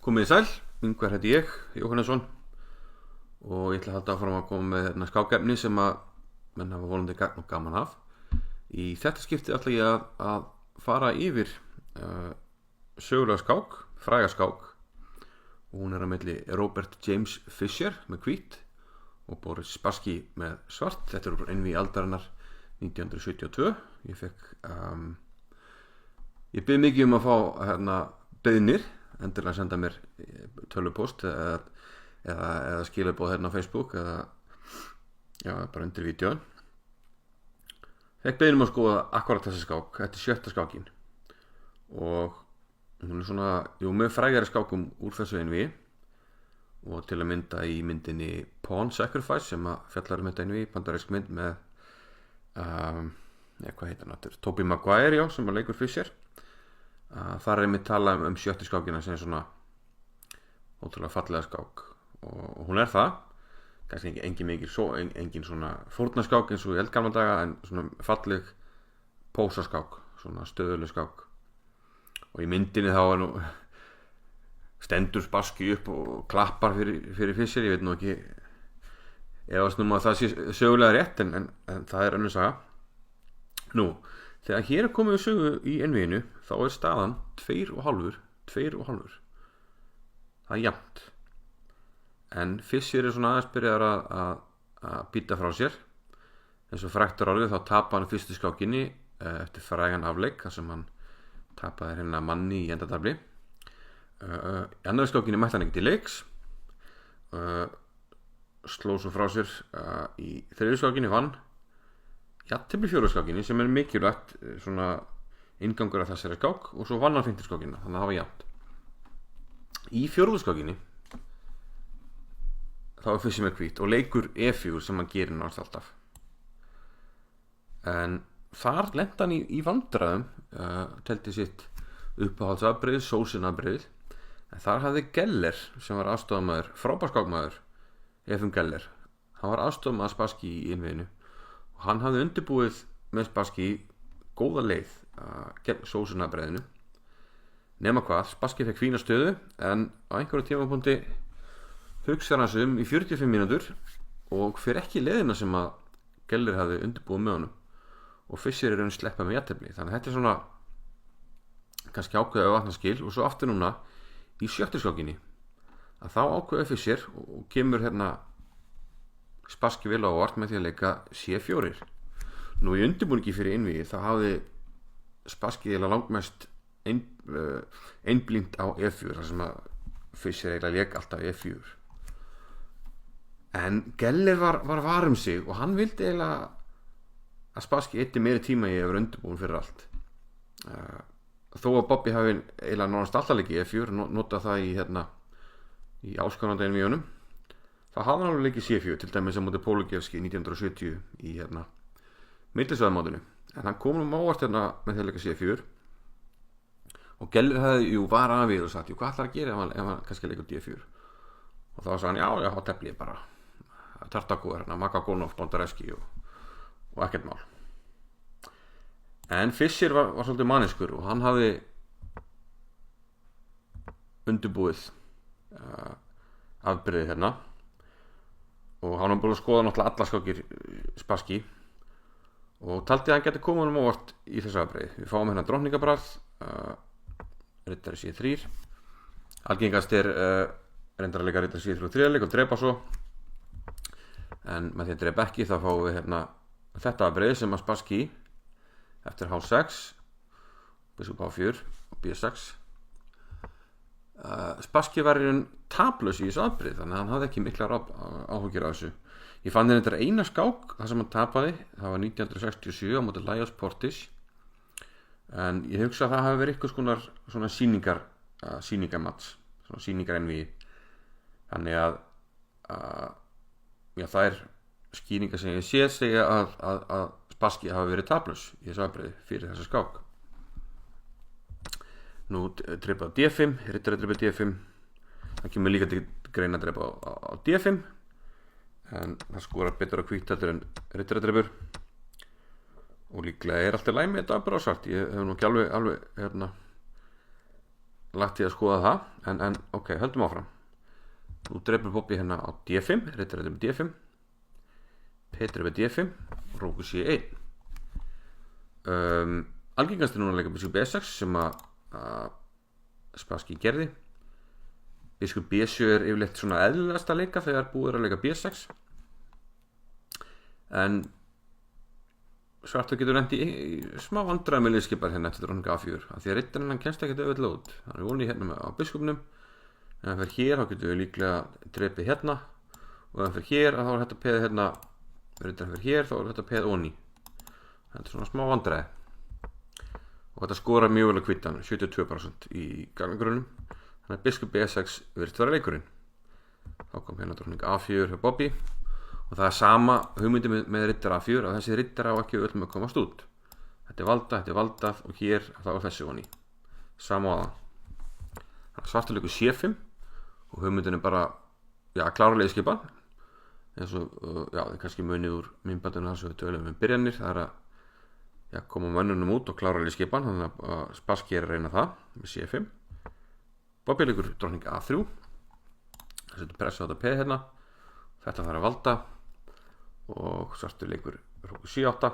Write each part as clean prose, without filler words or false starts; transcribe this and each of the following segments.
Komið í sæl, Ingvar heiti ég, Jóhannesson, og ég ætla að halda áfram að koma með skákefni sem að menn hafa volandi gagn og gaman af. Í þetta skipti ætla ég að fara yfir sögulega skák, fræga skák, og hún á milli Robert James Fischer með hvít og Boris Spassky með svart. Þetta eru einví aldarinnar 1972. Ég bið mikið að fá beiðnir, endilega senda mér tölvupóst eða skilaboð á Facebook eða bara undir vídeóin. Fekk beiðnum að skoða akkurat þessi skák. Þetta er 7. skákin og hún er svona, með frægari skákum úr þessu einví, og til að mynda í myndinni Pawn Sacrifice sem að fjallar þetta einví, bandarísk mynd með hvað heitir hann aftur? Tobey Maguire, sem að leikur Fischer. Þar er mér talað um 7. skákina sem er svona ótrúlega fallega skák, og hún er það kannski engin svona fórnaskák eins og í eldgamla daga, en svona falleg pósaskák, svona stöðuleg skák. Og í myndinni þá er stendur Spassky upp og klappar fyrir Fischer. Ég veit nú ekki efast að það sé sögulega rétt, en það er önnur saga. Þegar hér er komið við sögu í einvíinu, þá er staðan 2,5. Það er jafnt. En Fischer er svona aðeins byrjaður að býta frá sér. Eins og frægt er orðið, þá tapaði hann fyrstu skákinni eftir frægan afleik, þar sem hann tapaði manni í endatabli. Í annarri skákinni mætti hann ekki til leiks, sló svo frá sér í 3. skákinni, vann jafntefli 4. skákinni, sem er mikilvægt svona inngangur af þessari skák, og svo vann hann 5. skákina, þannig að það var jafnt. Í 4. skákinni þá er Fischer með hvít og leikur E4 sem hann gerir náttúrulega alltaf. En þar lenti hann í vandræðum, teldi sitt uppáhaldsafbrigði, sósinafbrigðið. En þar hafði Geller, sem var aðstofamaður, frábær skákmaður, Efim Geller, hann var aðstofamaður Spassky í einvíinu, og hann hafði undirbúið með Spassky góða leið gegn sósinafbrigðinu. Nema hvað, Spassky fekk fína stöðu, en á einhverju tímapunkti hugsar hann sig í 45 mínútur og fer ekki leiðina sem að Geller hafði undirbúið með honum, og Fischer er sleppa með jafntefli. Þannig að þetta er svona kannski ákveðið vatnaskil. Og svo aftur núna í 7. skákinni að þá ákveðið Fischer og kemur Spassky vel á óvart með því að leika C4. Í undirbúningi fyrir einvígi þá hafði Spassky langmest einblínt á E4, þar sem að Fischer leik alltaf E4. En Geller var sig, og hann vildi eiginlega að Spassky eyddi meiri tíma í að vera undirbúin fyrir allt. Þó að Bobby hafi eiginlega nánast alltaf leikið E4, notað það í áskorandi einvíunum, þá hafði hann alveg leikið C4, til dæmis á móti Polugevski 1970 í millisvæðamótinu. En hann kom óvart með því að leika C4, og Geller hefði var að við og sagt, hvað ætlar að gera ef hann kannski leikur D4? Og þá sagði hann, já, tefli ég bara Tartaku Makagonov, Bondareski og ekkert mál. En Fischer var svolítið manniskur, og hann hafði undirbúið afbrigðið og hann var búin að skoða náttúrulega alla skákir Spassky, og taldi að hann geti komið honum óvart í þessu afbrigði. Við fáum drottningabrað, riddari C3. Algengast er reyndar að leika riddari C3 og 3 leik og drepa svo, en með því að drepa ekki þá fáum við þetta afbrigði sem að Spassky eftir H6, biskup H4 og B6. Spassky var taplaus í þessu afbrigði, þannig að hann hafði ekki miklar áhyggjur af þessu. Ég fann þetta eina skák þar sem hann tapaði, það var 1967 á móti Lajos Portis, en ég hugsa að það hafi verið eitthvað skonar svona sýningarmats, svona sýningareinvígi. Þannig að það er skýringar sem ég segja að Spassky hafi verið taplaus í þessu afbrigði fyrir þessa skák. Drepa á D5, riddari drepa D5, það kemur líka til greina að drepa á D5, en það skorar betur á hvítt heldur en riddari drepur, og líklega er alltaf læg með þetta bara á svart. Ég hef nú ekki alveg lagt í að skoða það, en ok, höldum áfram. Nú drepur Bobby hérna á D5, rittar með D5, Petri með D5, Róku C1. Algengast núna að leika biskup B6 sem að Spassky gerði. Biskup B7 yfirleitt svona eðlilegast að leika þegar búið að leika B6, en svartur getur lent í smá vandræði með liðskipar hérna eftir dróning A4, af því að rittarinn hann kemst ekkert auðvitað út. Hann voni hérna á biskupnum, en ef hann fer hér þá getur við líklega drepið hérna, og ef hann fer hér þá er þetta peðið hérna, rittarinn fer hér þá er þetta peðið onni. Þetta er svona smá vandræði, og þetta skorar mjög vel að hvítan, 72% í gagnagrunum. Þannig að biskup B6 virðist vera leikurinn. Þá kom hérna dróning A4 hjá Bobby, og það er sama hugmyndi með rittar A4, að þessi rittar á ekki öllum að komast út. Þetta er valdað, og hér þá er þessi onni. Sama á það. Þannig að svartur leikur C5, og hugmyndin er bara, klára liðskipan. Eins og, þið kannski munið úr myndbandinu þar sem við tölum byrjanir, það er að koma mönnunum út og klára liðskipan, þannig að Spassky er að reyna það með C5. Bobby leikur dróning A3, það setur pressu á þetta P hérna, þetta þarf að valda, og svartur leikur Róku C8.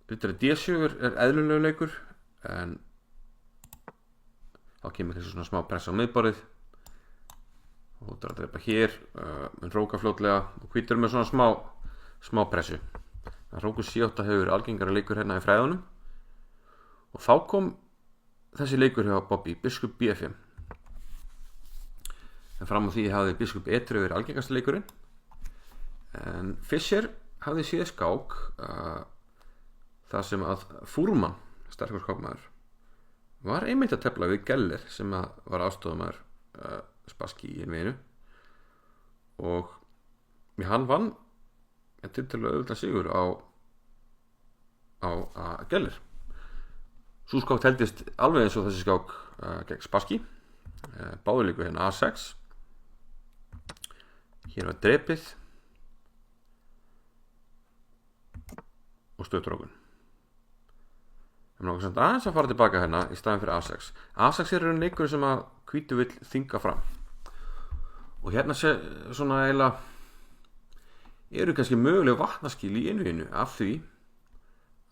Rittari D7 er eðlulegu leikur, en þá kemur þessu svona smá pressa á miðborðið, og það er að drepa hér, en Róka fljótlega, og hvítur með svona smá pressu. Róku C8 hefur verið algengara leikur hérna í fræðunum, og þá kom þessi leikur hjá Bobby, biskup B5. En fram á því hafði biskup E3 verið algengast leikurinn, en Fischer hafði séð skák þar sem að Furman, sterkur skákmaður, var einmitt að tefla við Geller sem var aðstofamaður Spassky í einveginu, og hann vann tiltölulega auðvitað sigur á Geller. Sú skák teldist alveg eins og þessi skák gegn Spassky. Báður leikur hérna A6, hér var drepið og stöðtrókun. Það er nokkuð samt aðeins að fara tilbaka hérna í staðin fyrir A6. A6 er einn leikur sem að hvítu vill þynga fram, og hérna sé svona eiginlega eru kannski möguleg vatnaskil í einvíginu af því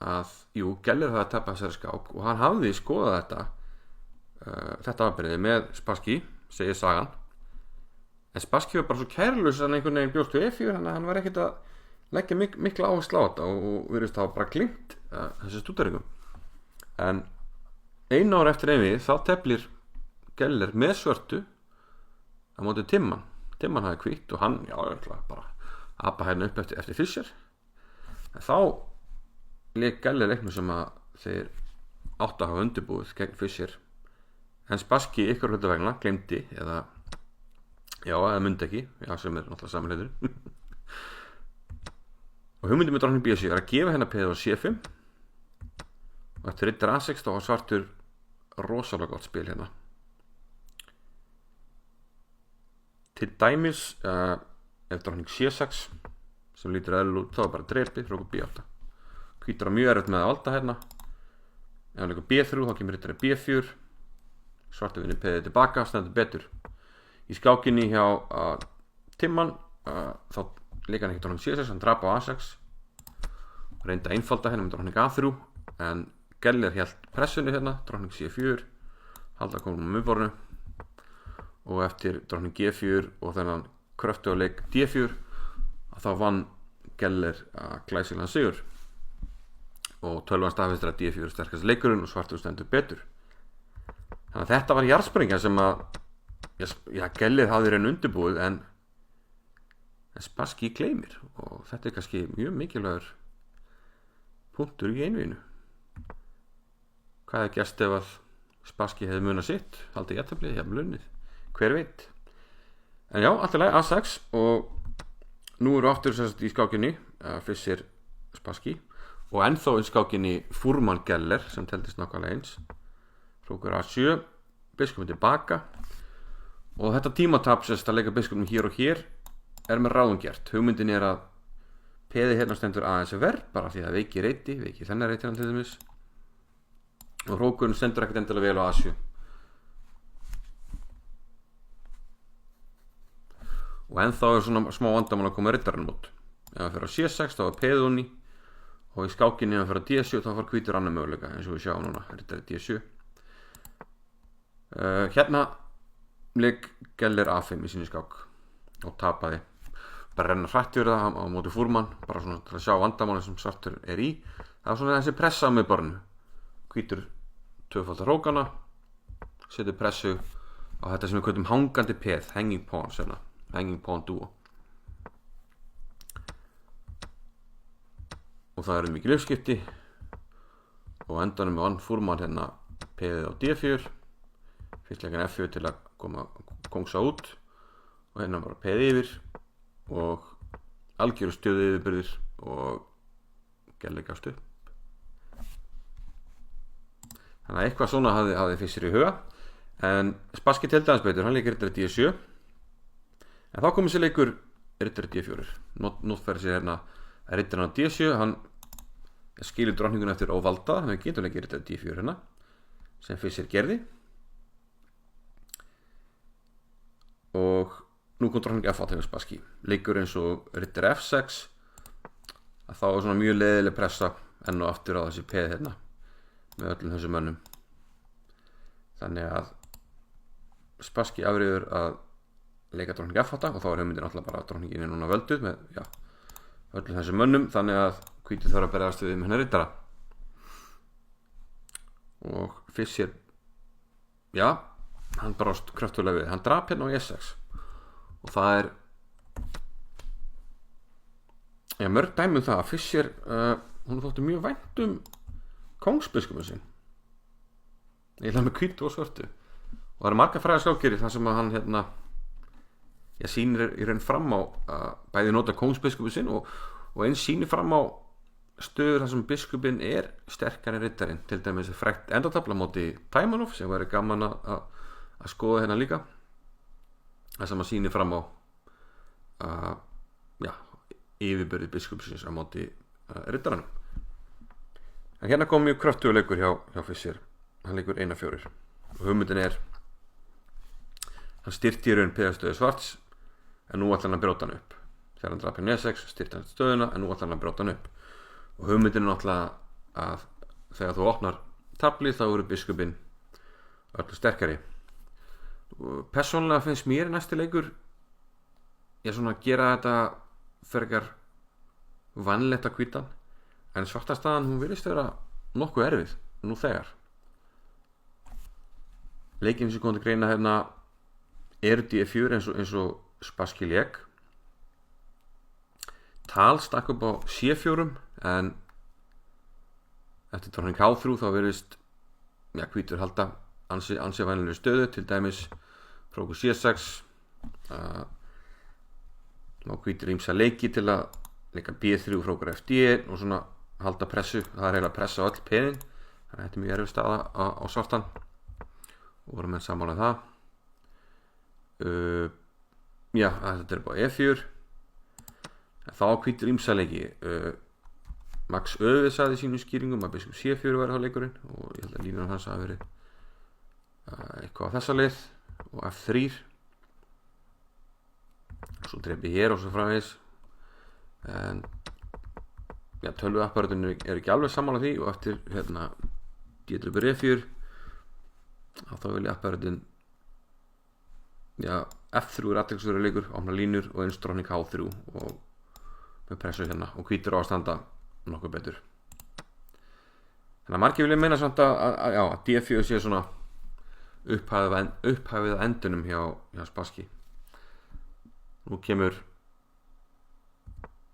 að, Geller hafði tapað þessari skák, og hann hafði skoðað þetta afbrigði með Spassky, segir sagan, en Spassky var bara svo kærlaus að einhvern veginn bjóst við E4, þannig að hann var ekkert að leggja mikla áherslu á þetta, og virðist hafa bara gleymt þessi stúderingum. En einu ára eftir einvið þá teflir Geller með svörtu á móti Timman hafði hvítt, og hann, bara apa hérna upp eftir Fischer. En þá leik Geller leiknum sem að þeir áttu að hafa undirbúið gegn Fischer, en Spassky ykkur hluta vegna glemdi, eða myndi ekki, sem er náttúrulega samanleitur. Og hugmyndin með dróning B7 er að gefa hennar peð á C5, og eftir rittar A6 þá var svartur rosalega gott spil hérna. Til dæmis ef dróning C6 sem lítur eðlilega út, þá er bara drepið, Róku B8. Hvítur á mjög erfitt með að valda hérna. Ef hann leikur B3 þá kemur rittari B4, svartur vinnur peðið tilbaka, stendur betur. Í skákinni hjá Timman þá leika hann ekki dróning C6, hann drap á A6, reyndi að einfalda hérna með dróning A3, en Geller hélt pressunni hérna, dróning C4, halda komum á miðborðinu, og eftir dróning G4 og þennan kröftuga leik D4 þá vann Geller glæsilegan sigur, og tölvan staðfestir að D4 er sterkast leikurinn og svartur stendur betur. Þannig að þetta var jarðsprengja sem að Geller hafði reyn undirbúið, en Spassky gleymir, og þetta er kannski mjög mikilvægur punktur í einvíginu. Hvað hefði gerst ef að Spassky hefði munað sitt, haldið jafntefli, jafnvel unnið, hver veit. En allt í lagi A6, og nú eru aftur í skákinni Fischer Spassky, og ennþá í skákinni Furman Geller sem teldist nákvæmlega eins. Rókur A7, biskupin tilbaka, og þetta tímatap að leika biskupin hér og hér er með ráðum gert. Hugmyndin er að peði hérna stendur aðeins verð, bara því að veiki reyti, veiki þennan reyti hann til dæmis, og hrókurinn stendur ekkert endilega vel á Asju. Og ennþá svona smá vandamál að koma riddarinn út. Ef hann fer á C6 þá var peðið onni, og í skákinni ef hann fer á D7 þá far hvítur annar möguleika, eins og við sjáum núna, riddari D7. Hérna leik Geller A5 í sinni skák og tapaði. Bara renna hrætt yfir það á móti Furman, bara svona til að sjá vandamáli sem svartur í. Það var svona þessi pressa með barnu. Hvítur tvöfaldar hrókana, setur pressu á þetta sem við köllum hangandi peð, hanging pawn, sérna, hanging pawn duo. Og það eru mikið uppskipti, og endanum vann Furman hérna peðið á D4, fyrst leikin F4 til að koma kongsa út, og hérna bara peðið yfir, og algjöru stöðu yfirbyrðir, og Geller gafst upp. Þannig að eitthvað svona hafði Fischer í huga, en Spassky teldi aðeins betur, hann leik riddari D7, en þá kom þessi leikur riddari D4. Nú fer sér hérna riddarinn á D7, hann skilur drottningun eftir óvalda, þannig að við getum leikið riddari D4 hérna, sem Fischer gerði. Og nú kom drottning F8 hjá Spassky. Leikur eins og riddari F6, að þá var svona mjög leiðileg pressa enn og aftur á þessi peð hérna, með öllum þessum mönnum. Þannig að Spassky afriður að leika drottning F8, og þá er hugmyndin alltaf bara að drottningin er núna völduð með öllum þessum mönnum, þannig að hvítur þarf að berjast við með hennar riddara. Og Fischer, hann brást kröftulega við, hann drap hérna á E6, og það er mörg dæmi það að Fischer hún þótti mjög vænt kongsbiskupinn sinn, eiginlega með hvítu og svörtu, og það eru margar fræðaskákir þar sem að hann hérna sýnir í raun fram á að bæði nota kongsbiskupinn sinn og eins sýnir fram á stöður þar sem biskupinn er sterkari riddarinn, til dæmis frægt endatafla móti Taimanov sem væri gaman að skoða hérna líka, þar sem að sýnir fram á yfirbyrði biskupsins á móti riddaranum. En hérna kom mjög kröftugur leikur hjá Fischer, hann leikur 1-4, og hugmyndin er hann styrti í raun peðastöðu svarts, en nú ætlar hann að brjóta hann upp. Þegar hann drap hérna E6 styrti hann stöðuna, en nú ætlar hann að brjóta hann upp. Og hugmyndin er náttúrulega að þegar þú opnar tablið þá eru biskupinn öllu sterkari. Persónulega finnst mér næsti leikur svona að gera þetta frekar vanlegt að hvítan, en svartastaðan hún virðist vera nokkuð erfið nú þegar. Leikinn sem kom til greina hérna er D4 eins og Spassky lék. Tal stakk upp á C4, en eftir drottning H3 þá virðist hvítur halda ansi vænlegri stöðu, til dæmis hrókur C6, hvítur ýmsa leiki til að leika B3 hrókur FD og svona halda pressu, það er eiginlega pressa á öll penin, þannig að þetta er mjög erfið staða á svartan, og voru menn sammála það. Þetta er bara E4, þá hvítur ýmsa leiki. Max Öve sagði í sínum skýringum að biskup C4 væri á leikurinn, og ég held að línunum hans hafi verið eitthvað á þessa leið, og F3, svo drepi hér og svo framvegis. En tölvuapparatinn er ekki alveg sammála því, og eftir hérna D-drepur E4 þá vilja apparatinn F3 er athyglisverður leikur, opna línur og eins drottning H3 og með pressu hérna, og hvítur á að standa nokkuð betur. Þannig að margir vilja meina samt að D4 sé svona upphafið að endunum hjá Spassky. Nú kemur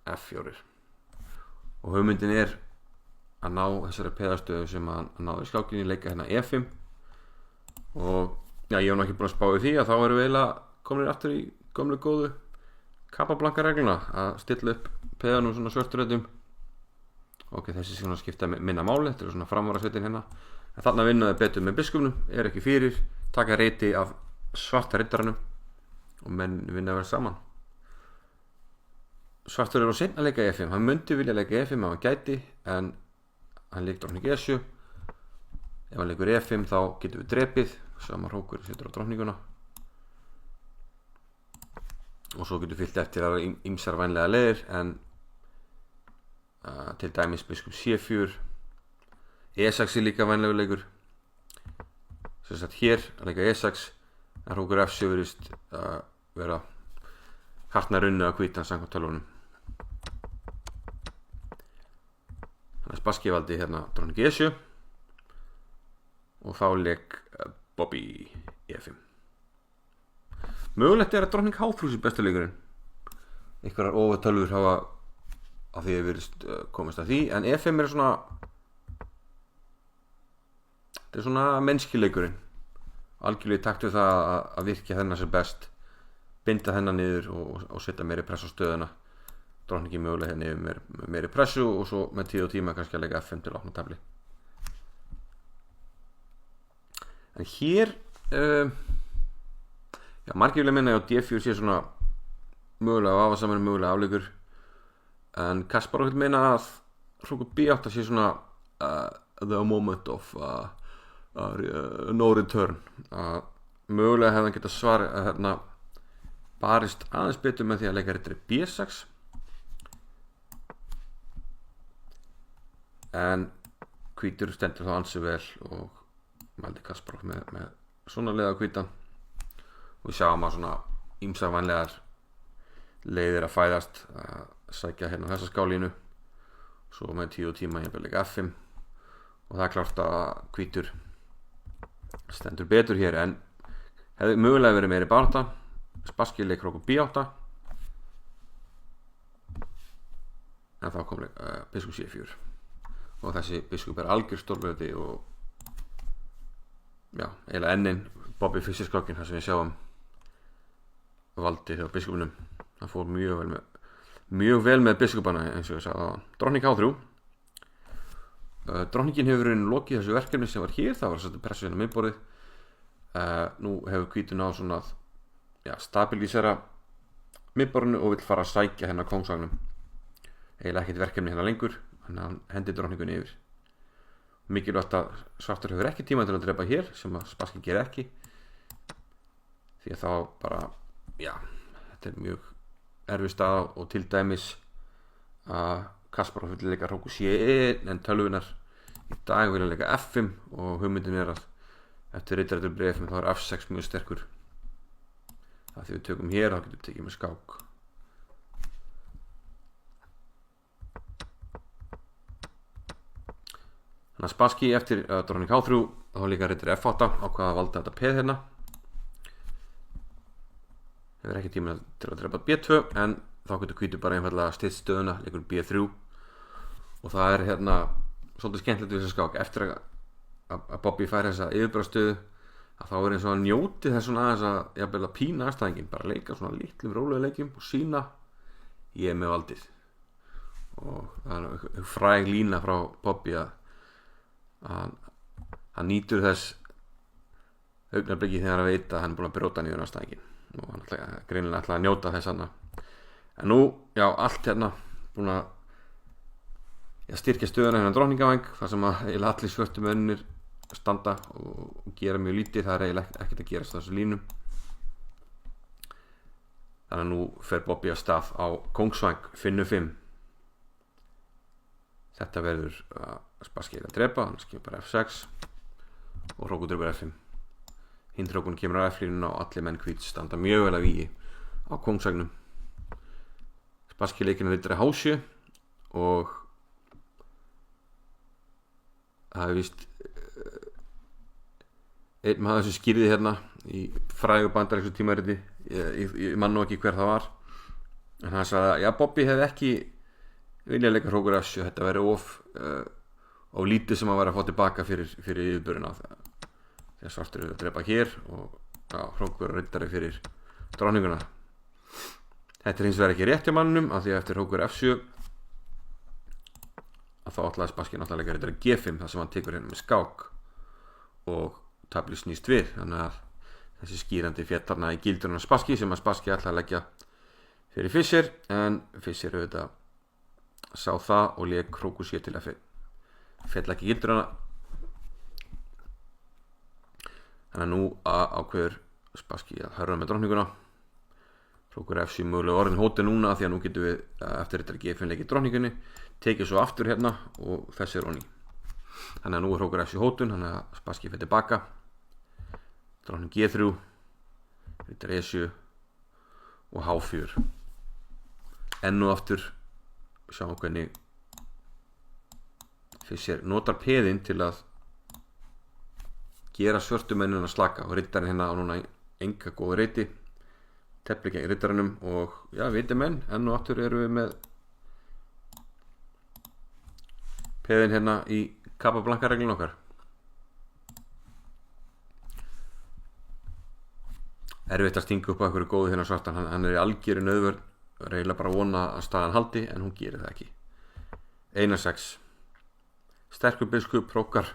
F4, og hugmyndin er að ná þessari peðastöðu sem að náðu í skákinni, leika hérna E5, og ég hef ekki búin að spá í því að þá erum við eiginlega komin aftur í gömlu góðu Capablanca regluna, að stilla upp peðanum svona svörturöðum. Þessi svona skipta minna máli, þetta er svona framvarasveitin hérna, en þarna vinnaði betur með biskupnum, er ekki fyrir, taka reyti af svarta riddaranum og menn vinna verið saman. Svartur er á seinna að leika E5, hann myndi vilja leika E5 ef hann gæti, en hann leik drottning E7, ef hann leikur E5 þá getum við drepið, sama hrókur setur á drottninguna og svo getur fyllt eftir að ýmsar vænlega leiðir en til dæmis biskup C4, E6 er líka vænlegu leikur, sem sagt hér að leika E6 en hrókur F7 virðist vera hartnær runni að hvítan samkvæmt tölvunum. Þannig að Spassky valdi hérna drottning E7 og þá leik Bobby E5. Mögulegt er að drottning H3 sé bestu leikurinn. Einhverjar ofurtölvur hafa að því að virðist komast að því, en E5 er svona, þetta er svona mennskileikurinn, algjörlega í takt við það að virkja þennan sem best, binda þennan niður og setja meiri press á stöðuna. Drottningi mögulega hérna yfir meiri pressu og svo með tíð og tíma kannski að leika F5 til að opna tabli. En hér margir vilja minna að D4 sé svona mögulega vafasamur, mögulega afleikur, en Kasparov vil meina að hrókur B8 sé svona the moment of no return, að mögulega hefði hann geta hérna barist aðeins betur með því að leika rittari B6 en hvítur stendur þá ansi vel og valdi Kasparov með svona leið á hvítan og við sjáum að svona ýmsar vænlegar leiðir að fæðast að sækja hérna þessa skálínu svo með tíð og tíma ég vil leika F5 og það er klárt að hvítur stendur betur hér en hefði mögulega verið meiri baráttu. Spassky leik hrókur B8 en þá kom biskup C4 og þessi biskup er algjör stórbreyti og eiginlega ennin Bobby Fischer skokkin þar sem við sjáum valdi hjá biskupnum. Það fór mjög vel með biskupana eins og ég sagði á drottning H3. Drottningin hefur lokið þessu verkefni sem var hér, það var að setja pressu hérna á miðborðið. Nú hefur hvítur náð svona að stabilisera miðborðinu og vill fara að sækja hérna kóngsvagnum. Eiginlega ekkert verkefni hérna lengur, þannig að hann hendi drottningunni yfir. Mikilvægt að svartur hefur ekki tíma til að drepa hér sem að Spassky gerir ekki því að þá bara þetta er mjög erfið staða og til dæmis að Kasparov vil leika hrókur C1 en tölvunar í dag vilja leika F5 og hugmyndin er að eftir rittari til F5 þá er F6 mjög sterkur. Það því við tökum hér þá getum við tekið með skák. Þannig að Spassky eftir drottning H3 þá líka rittari F8 ákvað að valda þetta peð hérna. Hefur ekki tíma til að drepa B2 en þá getur hvítur bara einfallega stytt stöðuna, leikur B3 og það er hérna svolítið skemmtilegt við þessa skák eftir að Bobby fær þessa yfirbræðstöðu að þá er eins og að njóti þess svona aðeins að jafnvel að pína aðstæðingin, bara leika svona litlum rólega leikjum og sína ég er með valdið og það er fræg lína frá Bobby að hann nýtur þess augnablikki þegar hann veit að hann er búin að brjóta niður aðstæðingin og hann greinilega ætlaði að njóta þess hana. En nú, allt hérna búin að styrkja stöðuna hérna drottningavæng þar sem að eiginlega allir svörtu mönnir standa og gera mjög lítið, það er eiginlega ekkert að gerast á þessu línum. Þannig að nú fer Bobby af stað á kóngsvæng finnu 5. Þetta verður Spassky að drepa, hann skilur bara F6 og hrókur drepur F5. Hinn hrókurinn kemur á F-línuna og allir menn hvít standa mjög vel að vígi á kóngsvægnum. Spassky leikinn að rittari H7 og það er víst einn maður sem skýrði hérna í frægu bandarísku tímariti ég man nú ekki hver það var en hann sagði að Bobby hefði ekki viljað leika hrókur F7, þetta væri of lítið sem að vera að fá tilbaka fyrir yfirböruna þegar svartur eru að drepa hér og hrókur rittari fyrir drottninguna. Þetta er hins vegar ekki rétt hjá mannum af því að eftir hrókur F7 að þá ætlaði Spassky náttúrulega leika rittari G5 þar sem hann tekur hérna með skák og tabli snýst við, þannig að þessi skýrandi féll þarna í gildruna Spassky sem að Spassky ætlaði að leggja fyrir Fischer en Fischer auðvitað sá það og leik hrókur sér til F1 féll ekki gildruna Þannig að nú ákveður Spassky að hörra með drottninguna. Hrókur F7 mögulega orðin hótið núna því að nú getum við eftir þetta G5 leikið drottningunni, tekið svo aftur hérna og þessi onni. Þannig að nú Hrókur F7 hótun, þannig að Spassky fyrir tilbaka. Drottning G3, rittar E7 og H4. Enn og aftur sjáum hvernig Fischer notar peðin til að gera svörtumennina slaka og rittarinn hérna á núna enga góða reiti, tefli gegn rittarinnum og já, viti menn, enn og aftur erum við með peðin hérna í Capablanca reglun okkar. Erfitt að stinga upp á einhverju góðu hérna svartan, hann er í algjöru nauðvörn, reyla bara að vona að staðan haldi en hún gerir það ekki. 1-6 sterkur biskup, Hrókar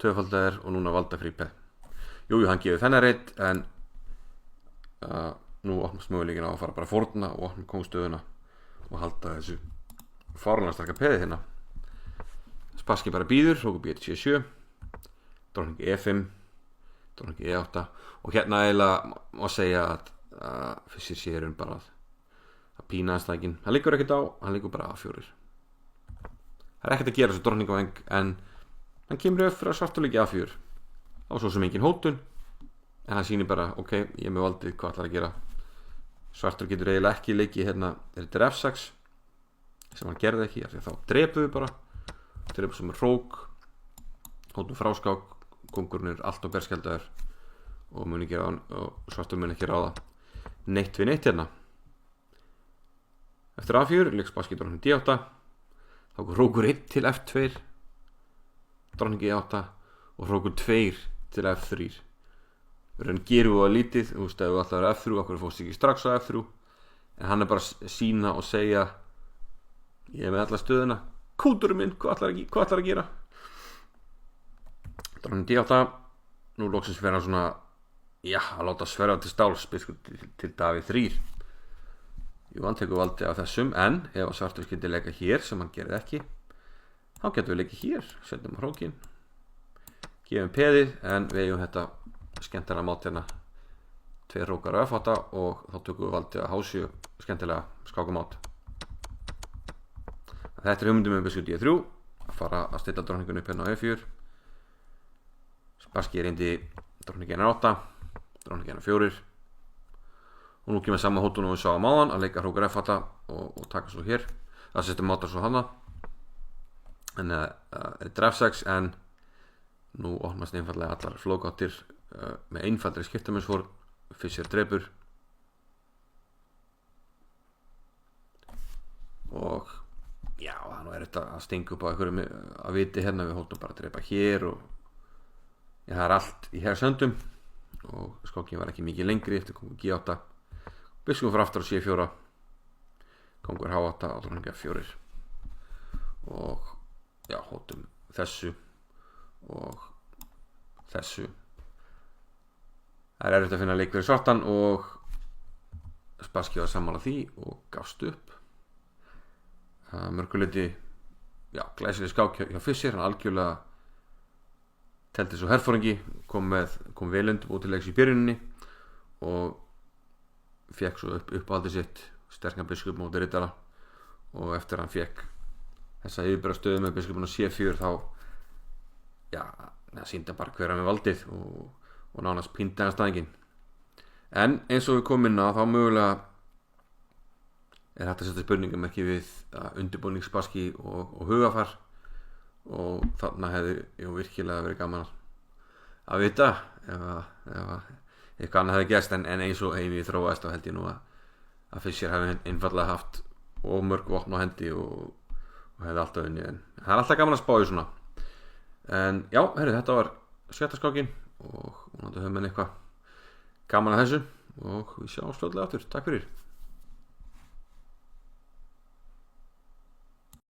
tvöfaldaðir og núna valdafrí peð. Jújú, hann gefur þennan reitt en nú opnast möguleikin á að fara bara fórna og opna kongstöðuna og halda þessu fáránlega sterka peði hérna. Spassky bara býður, Hrókur býður til C7, drottning E5, drottning E8 og hérna eiginlega má segja að Fischer sér bara að pína aðstæðingin. Hann liggur ekkert á, hann liggur bara A4. Það er ekkert að gera þessu drottning á eng en hann kemur upp fyrir að svartur leiki A4 á svo sem engin hótun en hann sýnir bara, ok, ég er með valdið, hvað ætlar að gera. Svartur getur eiginlega ekki leikið hérna, þetta er F6 sem hann gerði ekki, þá drepum við bara, drepum sem er hrók, hóttum fráskák, kongurinn er allt á berskjaldaður og muni gera og svartur muni ekki ráða neitt við neitt hérna. Eftir A4 leik Spassky drottning D8, þá Hrókur 1 til F2, drottning E8 og Hrókur 2 til F3. Raun gerum við að lítið, þú veist, ef við alltaf er F3, okkur fórst ekki strax á F3, en hann er bara að sína og segja, ég er með alla stöðuna, kúturinn minn, hvað ætlar að gera? Drottning D8, nú loksins vera svona, já, að láta sverfa til stáls, biskup til Davíð 3. Jú, hann tekur valdið af þessum, en ef að svartur skyldi leika hér, sem hann gerði ekki, þá getum við leikið hér, setjum hrókin, gefum peðið, en við eigum þetta skemmtilega mát hérna, 2 hrókar á F8 og þá tökum við valdið að H7 skemmtilega skákumát. Þetta er hugmyndin með biskup D3, að fara að stilla drottningun upp hérna á E4. Spassky reyndi drottning N8, drottning N4 og nú kemur sama hótun og við sáum áðan að leika Hrókur F8 og taka svo hér, það setjum máta svo hana en þetta er F6 en nú opnast einfallega allar flóðgáttir með einfaldri skiptamönsfórn. Fischer drepur og já, þannig er þetta að stinga upp á einhverjum að viti hérna, við hóttum bara að drepa hér og já, það er allt í hersöndum og skákin var ekki mikið lengri eftir kongur G8, biskup fyrir aftur á C4, kongur H8 og drottning F4 og já, hóttum þessu og þessu. Það er erfitt að finna leik fyrir svartan og Spassky var sammála því og gafst upp. Mörguleiti, já, glæsileg skák hjá Fischer, hann algjörlega teldi svo herforingi, kom vel undirbúið til leiks í byrjuninni og fekk svo uppáhaldið sitt, sterkan biskup móti riddara og eftir hann fekk þessa yfirbera stöðu með biskupin á C4 þá, já, það sýndi bara hver að með valdið og nánast píndi hann staðingin. En eins og við komum inn á þá mögulega er hægt að setja spurningamerki við undirbúning Spassky og hugafar og þarna hefði virkilega verið gaman að vita ef eitthvað annað hefði gerst en eins og heimið þróaðist þá held ég nú að Fischer hefði einfallega haft of mörg vopn á hendi og hefði alltaf unnið en það er alltaf gaman að spá í svona. En já, þetta var sjötta skákin og vonandi höfum við eitthvað gaman að þessu og við sjáum fljótlega aftur. Takk fyrir.